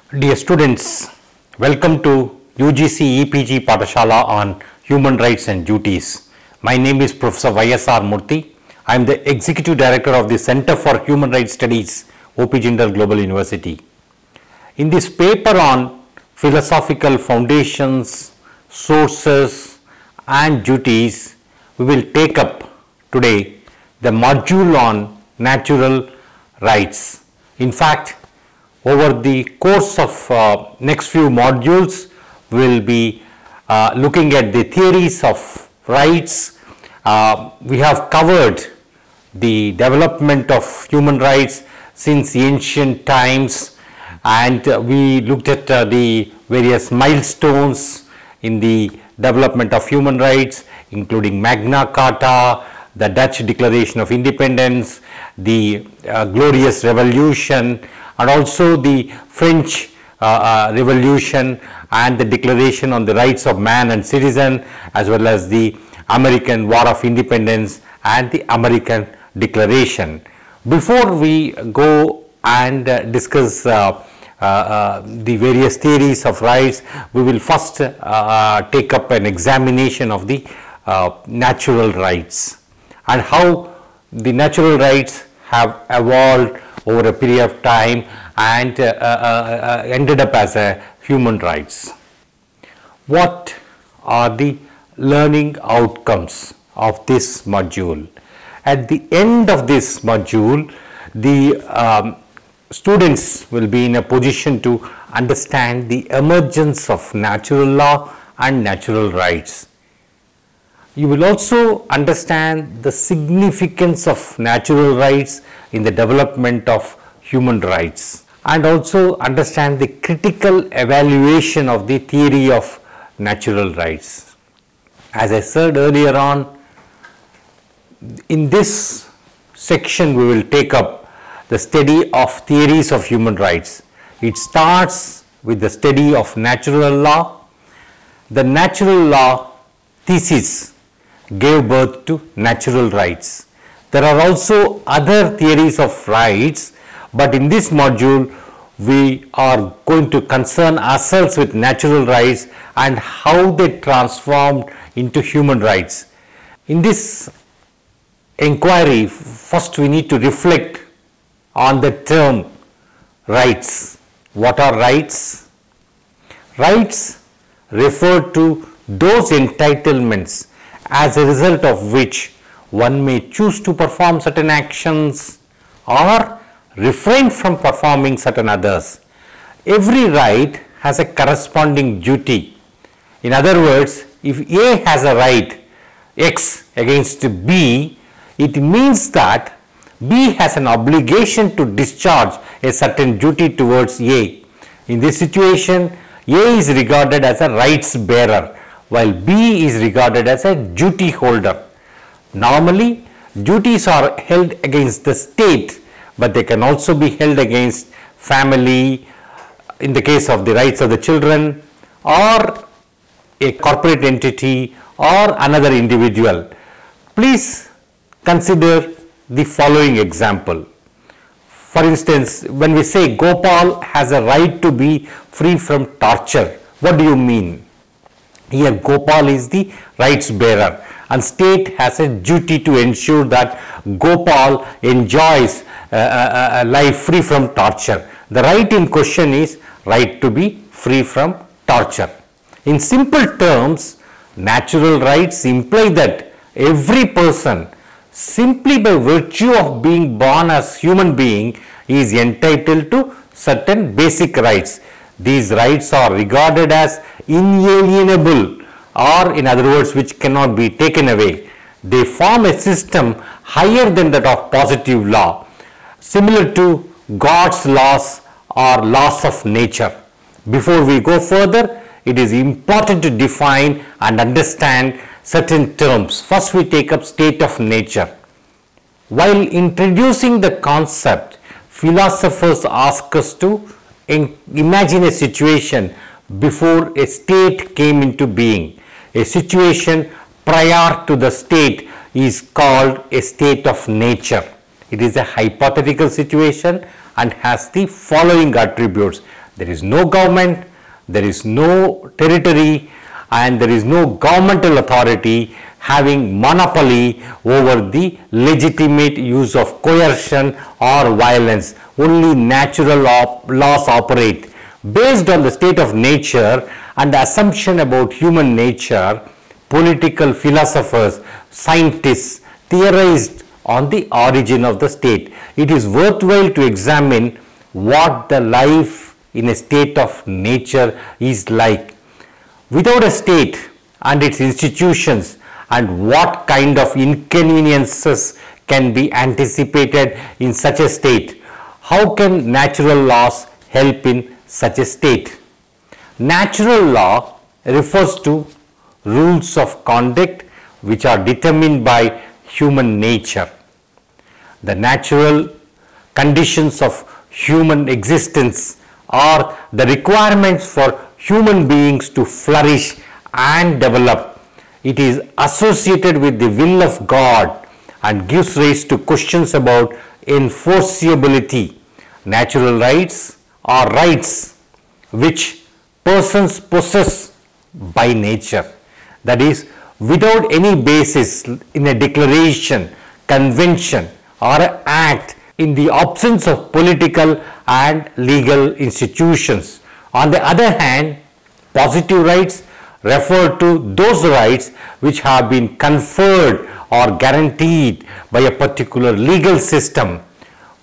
Dear students, welcome to UGC EPG Pathashala on Human Rights and Duties. My name is Professor YSR Murthy. I am the Executive Director of the Center for Human Rights Studies, OP Jindal Global University. In this paper on philosophical foundations, sources and duties, we will take up today the module on natural rights. In fact, over the course of next few modules, we will be looking at the theories of rights. We have covered the development of human rights since ancient times, and we looked at the various milestones in the development of human rights, including Magna Carta, the Dutch Declaration of Independence, the Glorious Revolution, and also the French Revolution and the Declaration on the Rights of Man and Citizen, as well as the American War of Independence and the American Declaration. Before we go and discuss the various theories of rights, we will first take up an examination of the natural rights and how the natural rights have evolved over a period of time and ended up as a human rights. What are the learning outcomes of this module? At the end of this module, the students will be in a position to understand the emergence of natural law and natural rights. You will also understand the significance of natural rights in the development of human rights, and also understand the critical evaluation of the theory of natural rights. As I said earlier on, in this section we will take up the study of theories of human rights. It starts with the study of natural law. The natural law thesis gave birth to natural rights. There are also other theories of rights, but in this module we are going to concern ourselves with natural rights and how they transformed into human rights. In this inquiry, first we need to reflect on the term rights. What are rights? Rights refer to those entitlements as a result of which one may choose to perform certain actions or refrain from performing certain others. Every right has a corresponding duty. In other words, if A has a right X against B, it means that B has an obligation to discharge a certain duty towards A. In this situation, A is regarded as a rights bearer, while B is regarded as a duty holder. Normally, duties are held against the state, but they can also be held against family, in the case of the rights of the children, or a corporate entity or another individual. Please consider the following example. For instance, when we say Gopal has a right to be free from torture, what do you mean? Here Gopal is the rights bearer and state has a duty to ensure that Gopal enjoys a life free from torture. The right in question is right to be free from torture. In simple terms, natural rights imply that every person, simply by virtue of being born as human being, is entitled to certain basic rights. These rights are regarded as inalienable, or in other words, which cannot be taken away. They form a system higher than that of positive law, similar to God's laws or laws of nature. Before we go further, it is important to define and understand certain terms. First, we take up state of nature. While introducing the concept, philosophers ask us to imagine a situation before a state came into being. A situation prior to the state is called a state of nature. It is a hypothetical situation and has the following attributes. There is no government, there is no territory, and there is no governmental authority having monopoly over the legitimate use of coercion or violence. Only natural laws operate. Based on the state of nature and the assumption about human nature, political philosophers, scientists theorized on the origin of the state. It is worthwhile to examine what the life in a state of nature is like. Without a state and its institutions, and what kind of inconveniences can be anticipated in such a state? How can natural laws help in such a state? Natural law refers to rules of conduct which are determined by human nature. The natural conditions of human existence are the requirements for human beings to flourish and develop. It is associated with the will of God and gives rise to questions about enforceability. Natural rights are rights which persons possess by nature, that is, without any basis in a declaration, convention, or an act, in the absence of political and legal institutions. On the other hand, positive rights refer to those rights which have been conferred or guaranteed by a particular legal system.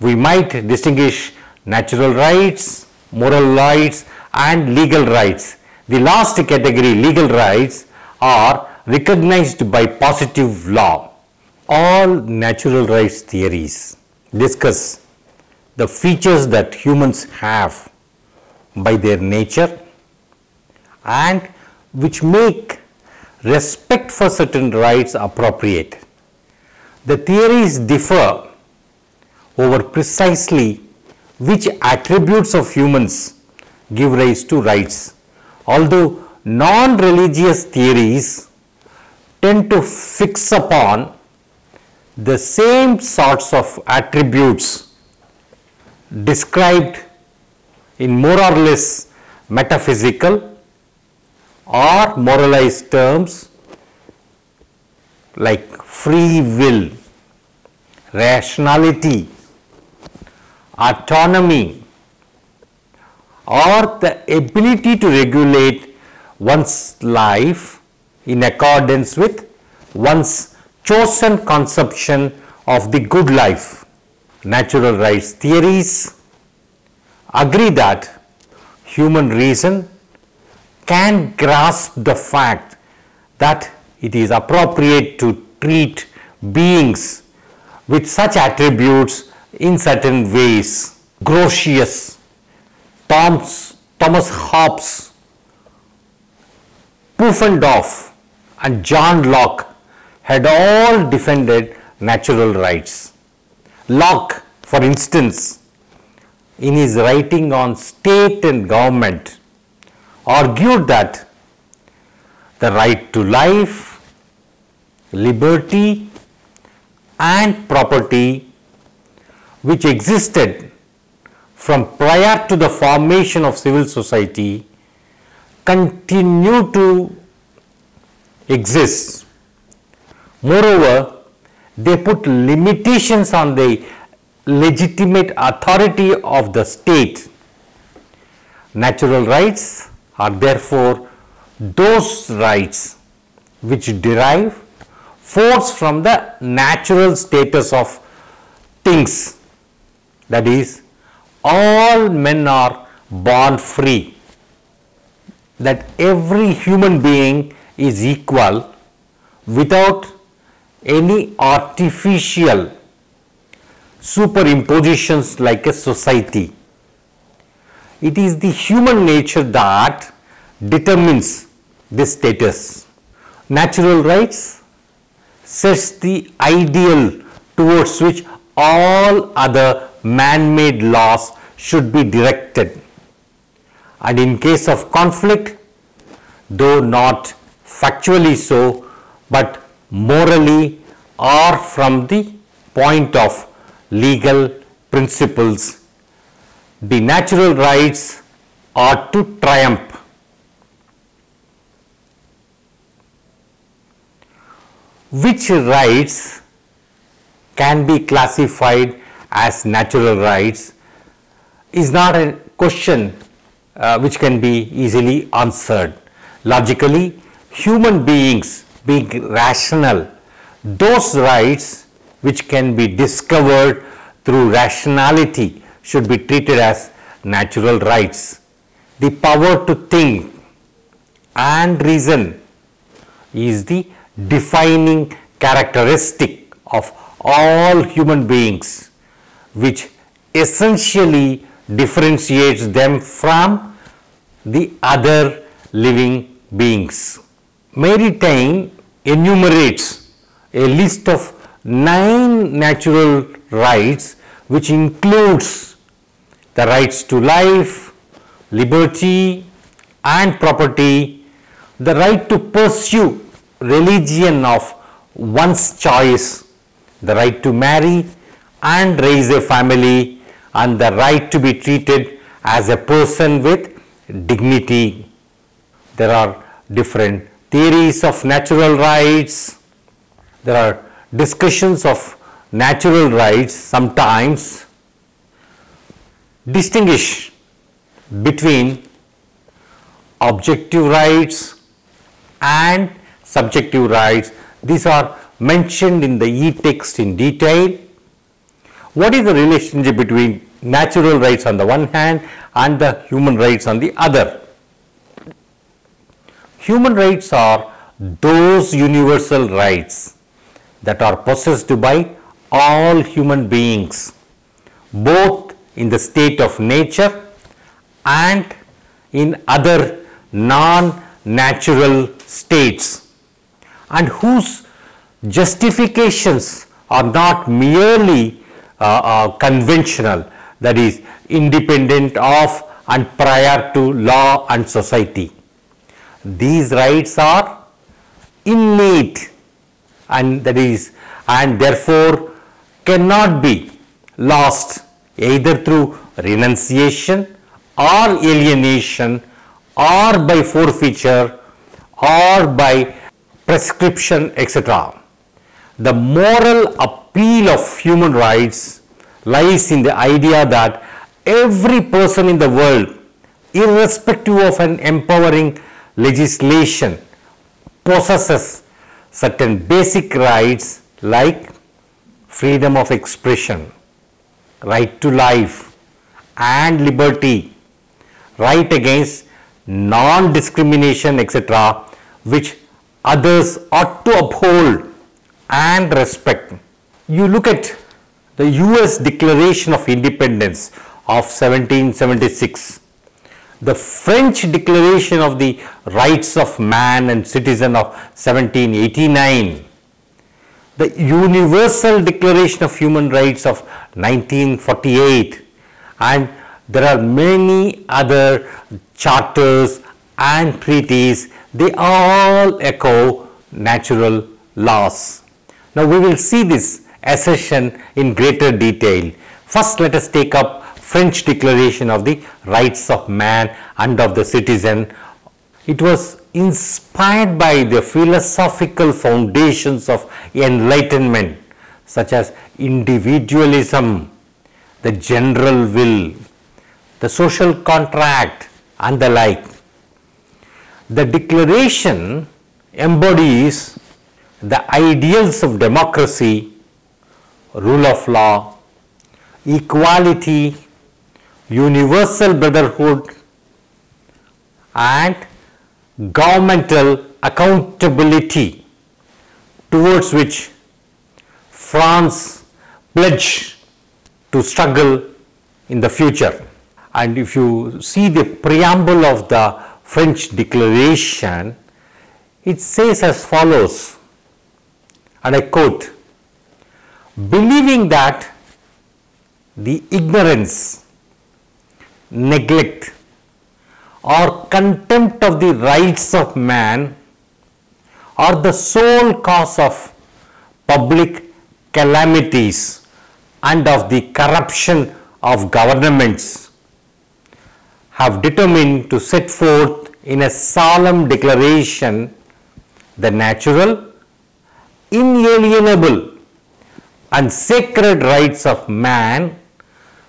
We might distinguish natural rights, moral rights, and legal rights. The last category, legal rights, are recognized by positive law. All natural rights theories discuss the features that humans have by their nature and which make respect for certain rights appropriate. The theories differ over precisely which attributes of humans give rise to rights. Although non-religious theories tend to fix upon the same sorts of attributes described in more or less metaphysical or moralized terms like free will, rationality, autonomy, or the ability to regulate one's life in accordance with one's chosen conception of the good life. Natural rights theories agree that human reason can grasp the fact that it is appropriate to treat beings with such attributes in certain ways. Grotius, Thomas Hobbes, Pufendorf, and John Locke had all defended natural rights. Locke, for instance, in his writing on state and government, argued that the right to life, liberty, and property, which existed from prior to the formation of civil society, continue to exist. Moreover, they put limitations on the legitimate authority of the state. Natural rights are therefore those rights which derive force from the natural status of things. That is, all men are born free, that every human being is equal without any artificial superimpositions like a society. It is the human nature that determines this status. Natural rights sets the ideal towards which all other man-made laws should be directed, and in case of conflict, though not factually so, but morally or from the point of legal principles, the natural rights are to triumph. Which rights can be classified as natural rights is not a question which can be easily answered. Logically, human beings being rational, those rights which can be discovered through rationality should be treated as natural rights. The power to think and reason is the defining characteristic of all human beings, which essentially differentiates them from the other living beings. Maritain enumerates a list of 9 natural rights, which includes the rights to life, liberty and property, the right to pursue religion of one's choice, the right to marry and raise a family, and the right to be treated as a person with dignity. There are different theories of natural rights. There are discussions of natural rights sometimes distinguish between objective rights and subjective rights. These are mentioned in the e-text in detail. What is the relationship between natural rights on the one hand and the human rights on the other? Human rights are those universal rights that are possessed by all human beings, both in the state of nature and in other non-natural states, and whose justifications are not merely conventional, that is, independent of and prior to law and society. These rights are innate and therefore cannot be lost either through renunciation or alienation or by forfeiture or by prescription, etc. The moral appeal of human rights lies in the idea that every person in the world, irrespective of an empowering legislation, possesses certain basic rights like freedom of expression, right to life and liberty, right against non-discrimination, etc., which others ought to uphold and respect. You look at the US Declaration of Independence of 1776, the French Declaration of the Rights of Man and Citizen of 1789, the Universal Declaration of Human Rights of 1948, and there are many other charters and treaties. They all echo natural laws. Now we will see this assertion in greater detail. First, let us take up French Declaration of the Rights of Man and of the Citizen. It was inspired by the philosophical foundations of enlightenment, such as individualism, the general will, the social contract, and the like. The declaration embodies the ideals of democracy, rule of law, equality, universal brotherhood, and governmental accountability, towards which France pledged to struggle in the future. And if you see the preamble of the French Declaration, it says as follows, and I quote, "Believing that the ignorance, neglect, or contempt of the rights of man are the sole cause of public calamities and of the corruption of governments, have determined to set forth in a solemn declaration the natural, inalienable and sacred rights of man,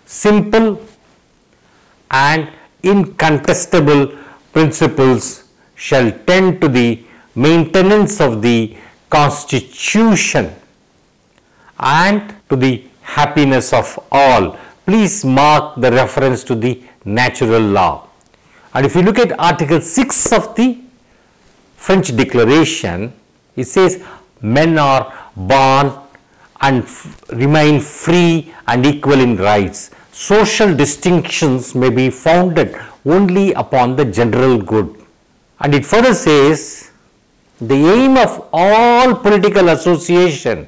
simple and incontestable principles shall tend to the maintenance of the Constitution and to the happiness of all. Please mark the reference to the natural law. And if you look at Article 6 of the French Declaration, it says men are born and remain free and equal in rights. Social distinctions may be founded only upon the general good. And it further says the aim of all political association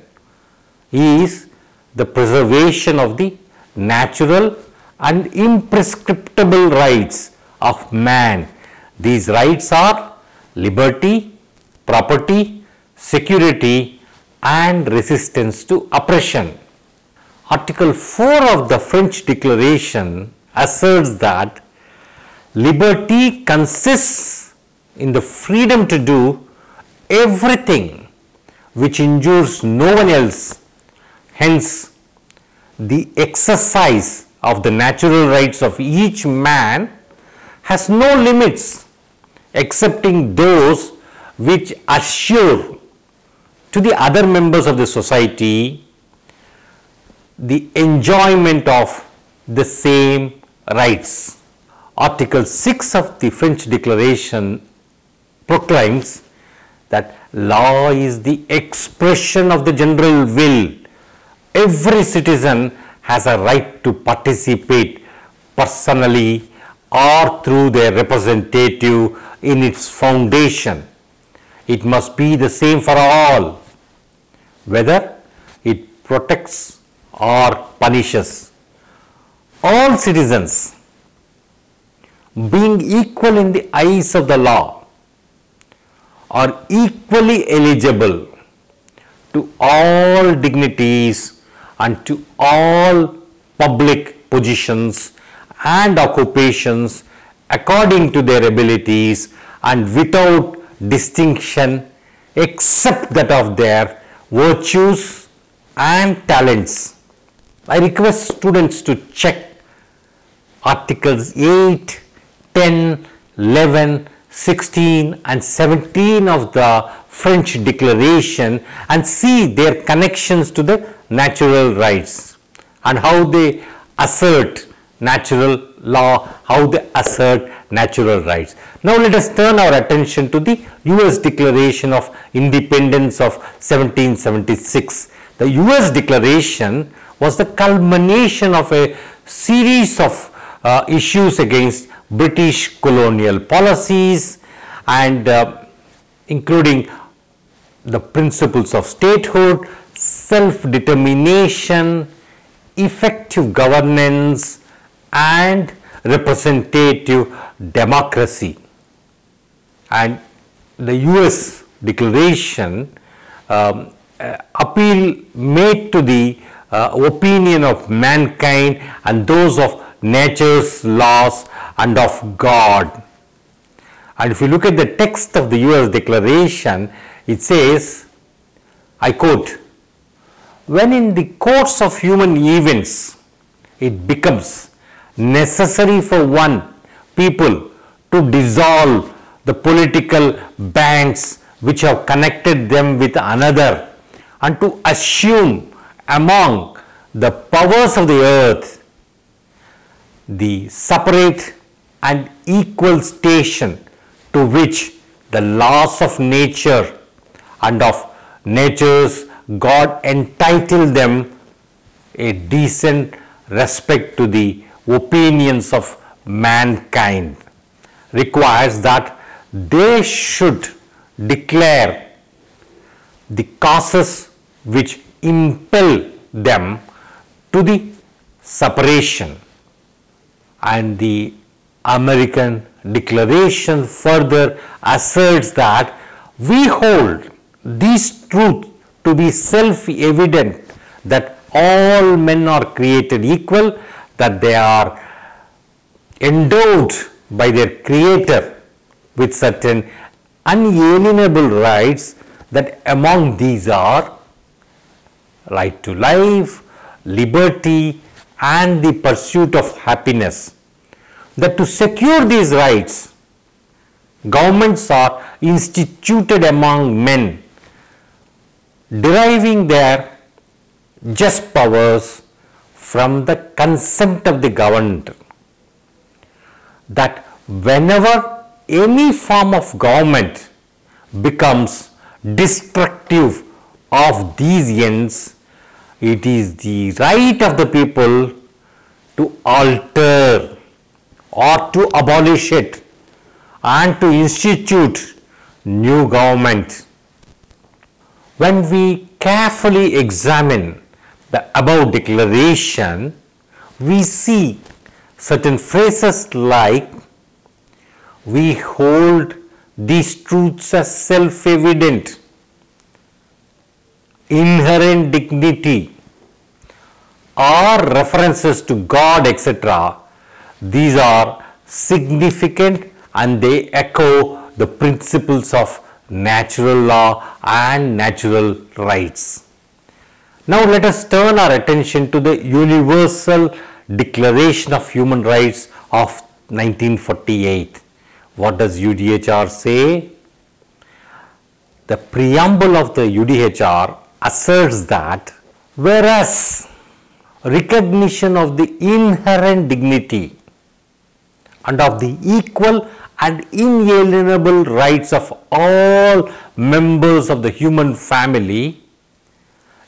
is the preservation of the natural and imprescriptible rights of man. These rights are liberty, property, security and resistance to oppression. Article 4 of the French Declaration asserts that liberty consists in the freedom to do everything which injures no one else. Hence, the exercise of the natural rights of each man has no limits excepting those which assure to the other members of the society the enjoyment of the same rights. Article 6 of the French Declaration proclaims that law is the expression of the general will. Every citizen has a right to participate personally or through their representative in its foundation. It must be the same for all, whether it protects or punishes. All citizens, being equal in the eyes of the law, are equally eligible to all dignities and to all public positions and occupations according to their abilities and without distinction except that of their virtues and talents. I request students to check Articles 8, 10, 11, 16 and 17 of the French Declaration and see their connections to the natural rights and how they assert natural law, how they assert natural rights. Now let us turn our attention to the US Declaration of Independence of 1776. The US Declaration was the culmination of a series of issues against British colonial policies and including the principles of statehood, self-determination, effective governance and representative democracy. And the US Declaration appeal made to the opinion of mankind and those of nature's laws and of God. And if you look at the text of the US Declaration, it says, I quote, "When in the course of human events it becomes necessary for one people to dissolve the political bands which have connected them with another and to assume among the powers of the earth the separate and equal station to which the laws of nature and of nature's God entitle them, a decent respect to the opinions of mankind requires that they should declare the causes which impel them to the separation." And the American Declaration further asserts that we hold these truths to be self-evident, that all men are created equal, that they are endowed by their creator with certain unalienable rights, that among these are right to life, liberty and the pursuit of happiness. That to secure these rights, governments are instituted among men, deriving their just powers from the consent of the governed. That whenever any form of government becomes destructive of these ends, it is the right of the people to alter or to abolish it and to institute new government. When we carefully examine the above declaration, we see certain phrases like, we hold these truths as self-evident, inherent dignity, or references to God, etc. These are significant and they echo the principles of natural law and natural rights. Now let us turn our attention to the Universal Declaration of Human Rights of 1948. What does UDHR say? The preamble of the UDHR asserts that whereas recognition of the inherent dignity and of the equal and inalienable rights of all members of the human family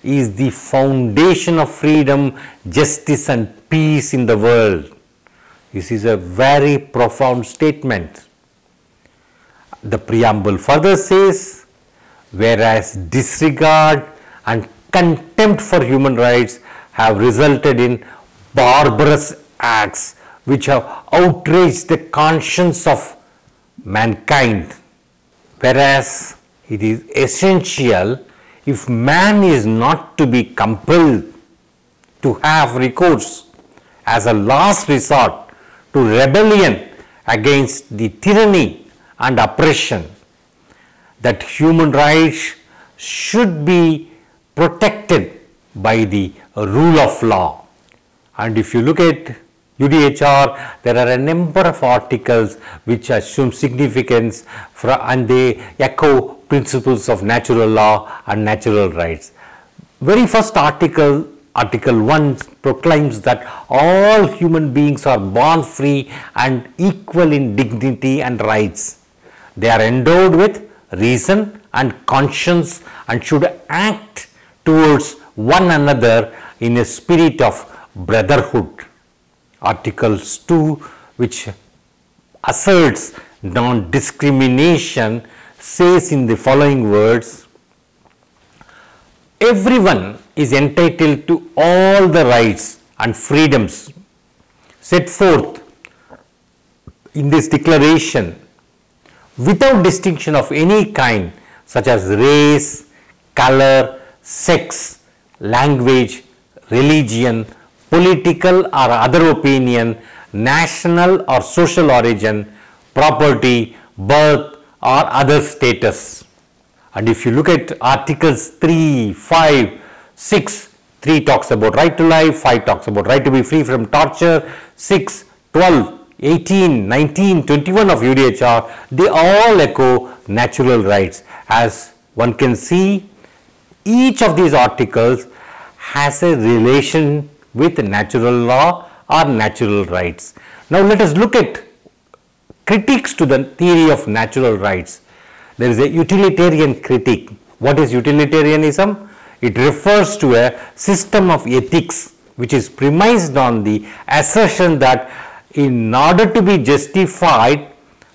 is the foundation of freedom, justice and peace in the world. This is a very profound statement. The preamble further says, whereas disregard and contempt for human rights have resulted in barbarous acts which have outraged the conscience of mankind, whereas it is essential, if man is not to be compelled to have recourse as a last resort to rebellion against the tyranny and oppression, that human rights should be protected by the rule of law. And if you look at UDHR, there are a number of articles which assume significance and they echo principles of natural law and natural rights. Very first article, Article 1, proclaims that all human beings are born free and equal in dignity and rights. They are endowed with reason and conscience and should act towards one another in a spirit of brotherhood. Article 2, which asserts non-discrimination, says in the following words, everyone is entitled to all the rights and freedoms set forth in this declaration without distinction of any kind, such as race, color, sex, language, religion, political or other opinion, national or social origin, property, birth or other status. And if you look at Articles 3, 5, 6, 3 talks about right to life, 5 talks about right to be free from torture, 6, 12, 18, 19, 21 of UDHR, they all echo natural rights. As one can see, each of these articles has a relation with natural law or natural rights. Now let us look at critiques to the theory of natural rights. There is a utilitarian critique. What is utilitarianism? It refers to a system of ethics which is premised on the assertion that in order to be justified,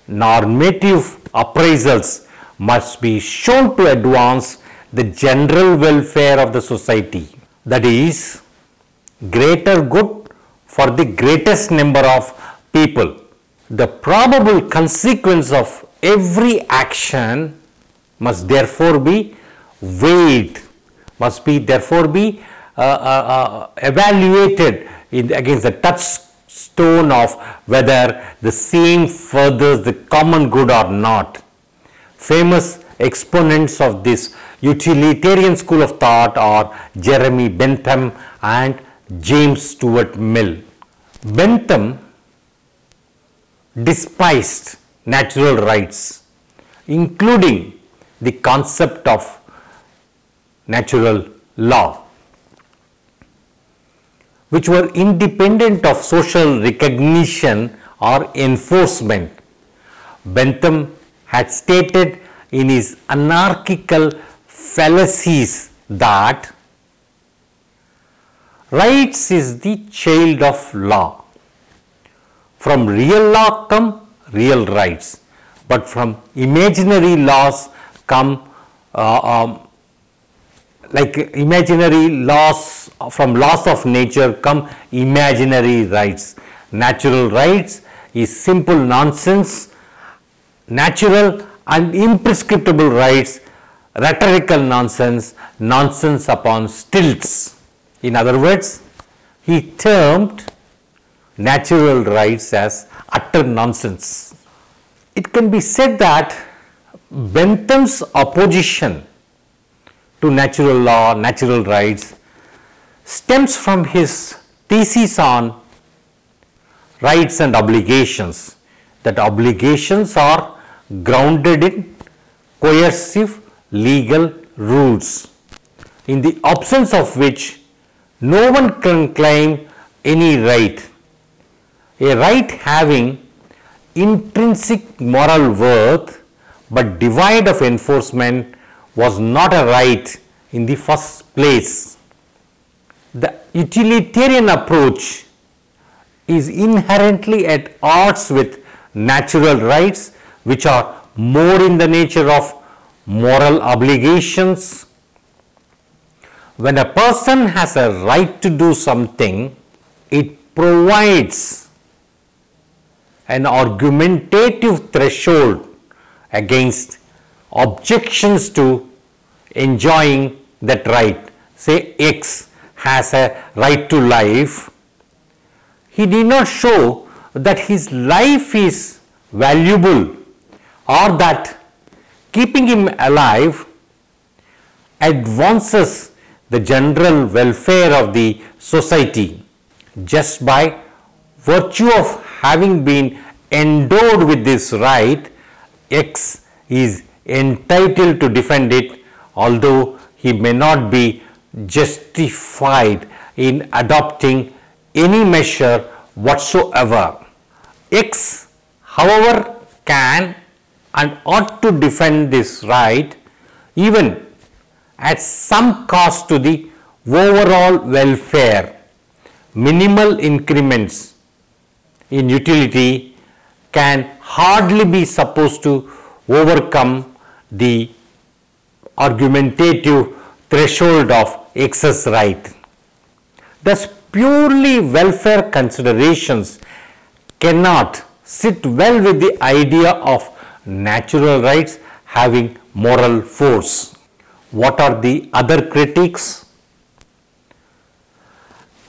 normative appraisals must be shown to advance the general welfare of the society. That is, greater good for the greatest number of people. The probable consequence of every action must therefore be weighed, must be therefore be evaluated against the touchstone of whether the same furthers the common good or not. Famous exponents of this utilitarian school of thought are Jeremy Bentham and James Stuart Mill. Bentham despised natural rights, including the concept of natural law, which were independent of social recognition or enforcement. Bentham had stated in his anarchical fallacies that rights is the child of law. From real law come real rights, but from imaginary laws come from laws of nature come imaginary rights. Natural rights is simple nonsense. Natural and imprescriptible rights, rhetorical nonsense, nonsense upon stilts. In other words, he termed natural rights as utter nonsense. It can be said that Bentham's opposition to natural law, natural rights, stems from his thesis on rights and obligations, that obligations are grounded in coercive legal rules, in the absence of which no one can claim any right. A right having intrinsic moral worth but devoid of enforcement was not a right in the first place. The utilitarian approach is inherently at odds with natural rights, which are more in the nature of moral obligations. When a person has a right to do something, it provides an argumentative threshold against objections to enjoying that right. Say X has a right to life. He did not show that his life is valuable or that keeping him alive advances the general welfare of the society. Just by virtue of having been endowed with this right, X is entitled to defend it, although he may not be justified in adopting any measure whatsoever. X, however, can and ought to defend this right even at some cost to the overall welfare. Minimal increments in utility can hardly be supposed to overcome the argumentative threshold of excess right. Thus, purely welfare considerations cannot sit well with the idea of natural rights having moral force. What are the other critics?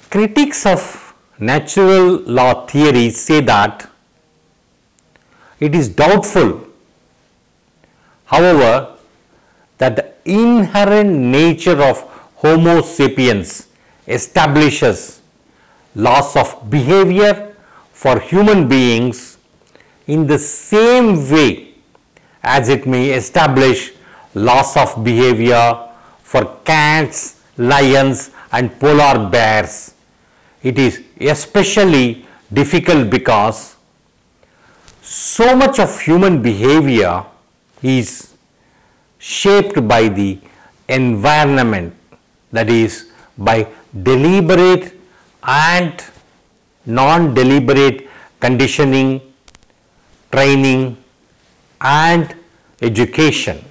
Critics of natural law theory say that it is doubtful, however, that the inherent nature of Homo sapiens establishes laws of behavior for human beings in the same way as it may establish laws of behavior for cats, lions and polar bears. It is especially difficult because so much of human behavior is shaped by the environment, that is, by deliberate and non-deliberate conditioning, training and education.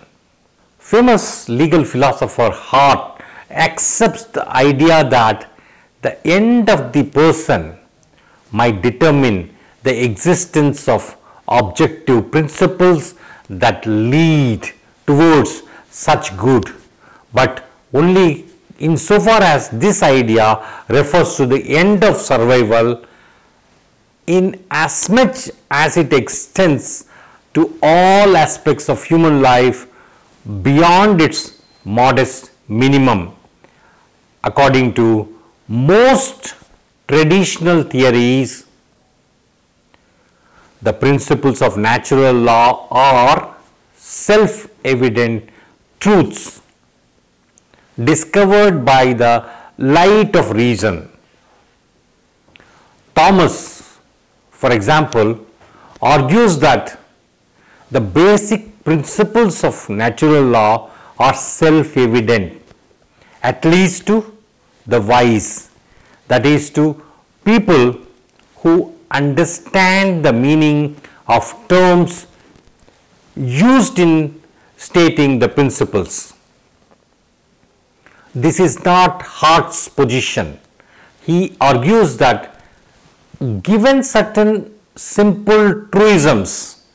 Famous legal philosopher Hart accepts the idea that the end of the person might determine the existence of objective principles that lead towards such good, but only insofar as this idea refers to the end of survival, in as much as it extends to all aspects of human life beyond its modest minimum. According to most traditional theories, the principles of natural law are self-evident truths discovered by the light of reason. Thomas, for example, argues that the basic principles of natural law are self-evident, at least to the wise, that is, to people who understand the meaning of terms used in stating the principles. This is not Hart's position. He argues that given certain simple truisms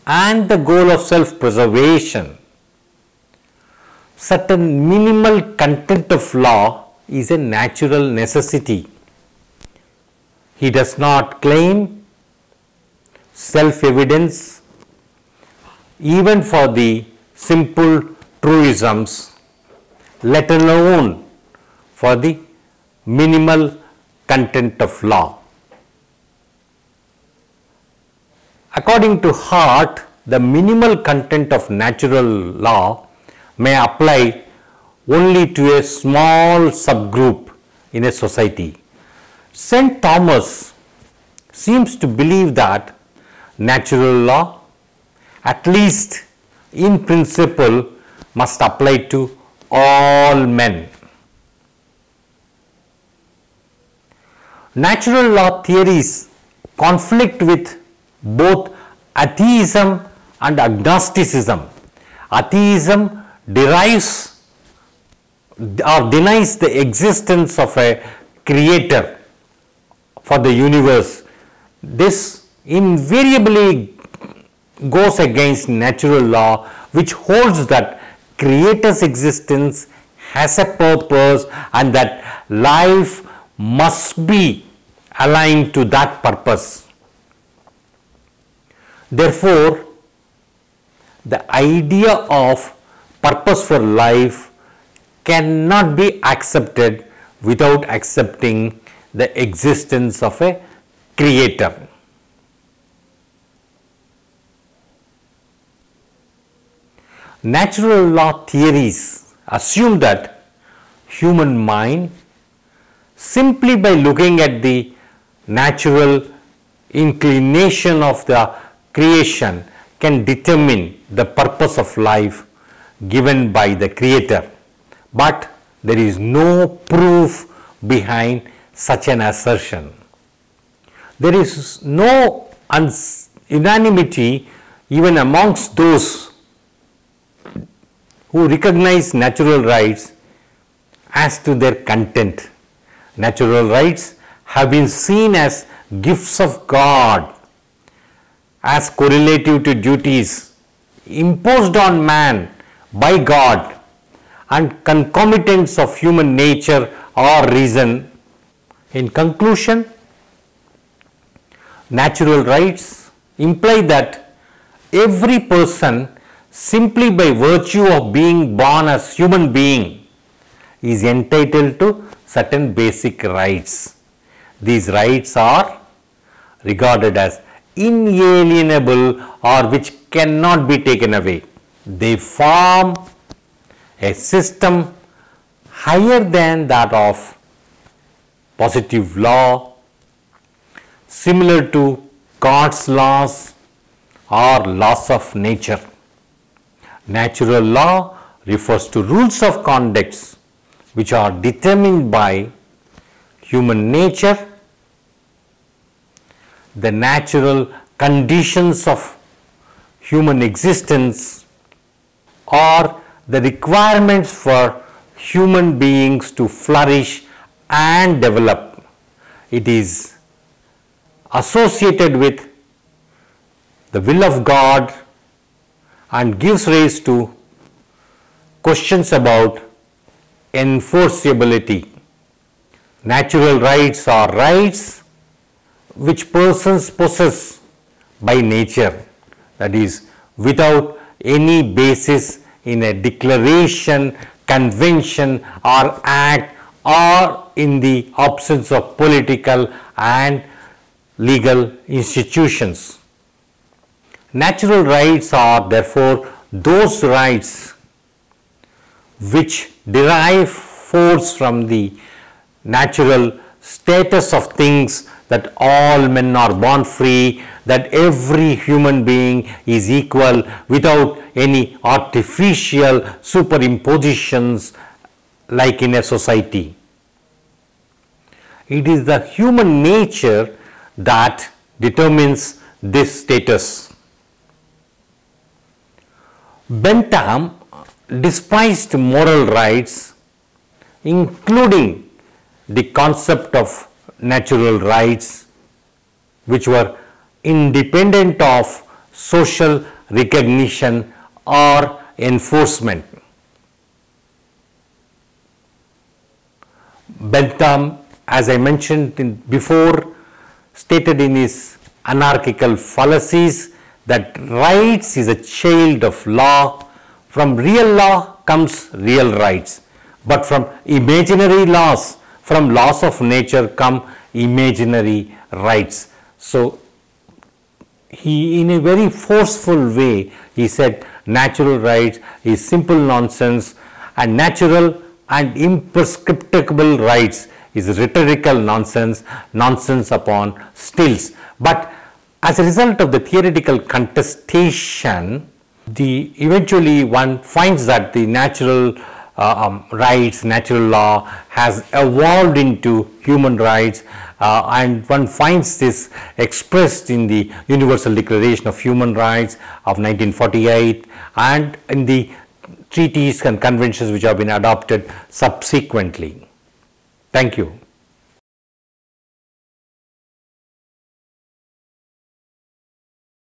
and the goal of self-preservation, certain minimal content of law is a natural necessity. He does not claim self-evidence even for the simple truisms, let alone for the minimal content of law. According to Hart, the minimal content of natural law may apply only to a small subgroup in a society. St. Thomas seems to believe that natural law, at least in principle, must apply to all men. Natural law theories conflict with both atheism and agnosticism. Atheism derives or denies the existence of a creator for the universe. This invariably goes against natural law, which holds that creator's existence has a purpose and that life must be aligned to that purpose. Therefore, the idea of purpose for life cannot be accepted without accepting the existence of a creator. Natural law theories assume that human mind, simply by looking at the natural inclination of the creation, can determine the purpose of life given by the creator. But there is no proof behind such an assertion. There is no unanimity even amongst those who recognize natural rights as to their content. Natural rights have been seen as gifts of God, as correlative to duties imposed on man by God and concomitants of human nature or reason. In conclusion, natural rights imply that every person, simply by virtue of being born as human being, is entitled to certain basic rights. These rights are regarded as inalienable or which cannot be taken away. They form a system higher than that of positive law, similar to God's laws or laws of nature. Natural law refers to rules of conduct which are determined by human nature, the natural conditions of human existence, or the requirements for human beings to flourish and develop. It is associated with the will of God and gives rise to questions about enforceability. Natural rights are rights which persons possess by nature, that is, without any basis in a declaration, convention or act, or in the absence of political and legal institutions. Natural rights are therefore those rights which derive force from the natural status of things, that all men are born free, that every human being is equal without any artificial superimpositions like in a society. It is the human nature that determines this status. Bentham despised moral rights, including the concept of natural rights, which were independent of social recognition or enforcement. Bentham, as I mentioned before, stated in his Anarchical Fallacies that rights is a child of law. From real law comes real rights, but from imaginary laws, from laws of nature come imaginary rights. So he, in a very forceful way, he said natural rights is simple nonsense, and natural and imprescriptible rights is rhetorical nonsense, nonsense upon stilts. But as a result of the theoretical contestation, eventually one finds that the natural rights, natural law has evolved into human rights, and one finds this expressed in the Universal Declaration of Human Rights of 1948 and in the treaties and conventions which have been adopted subsequently. Thank you.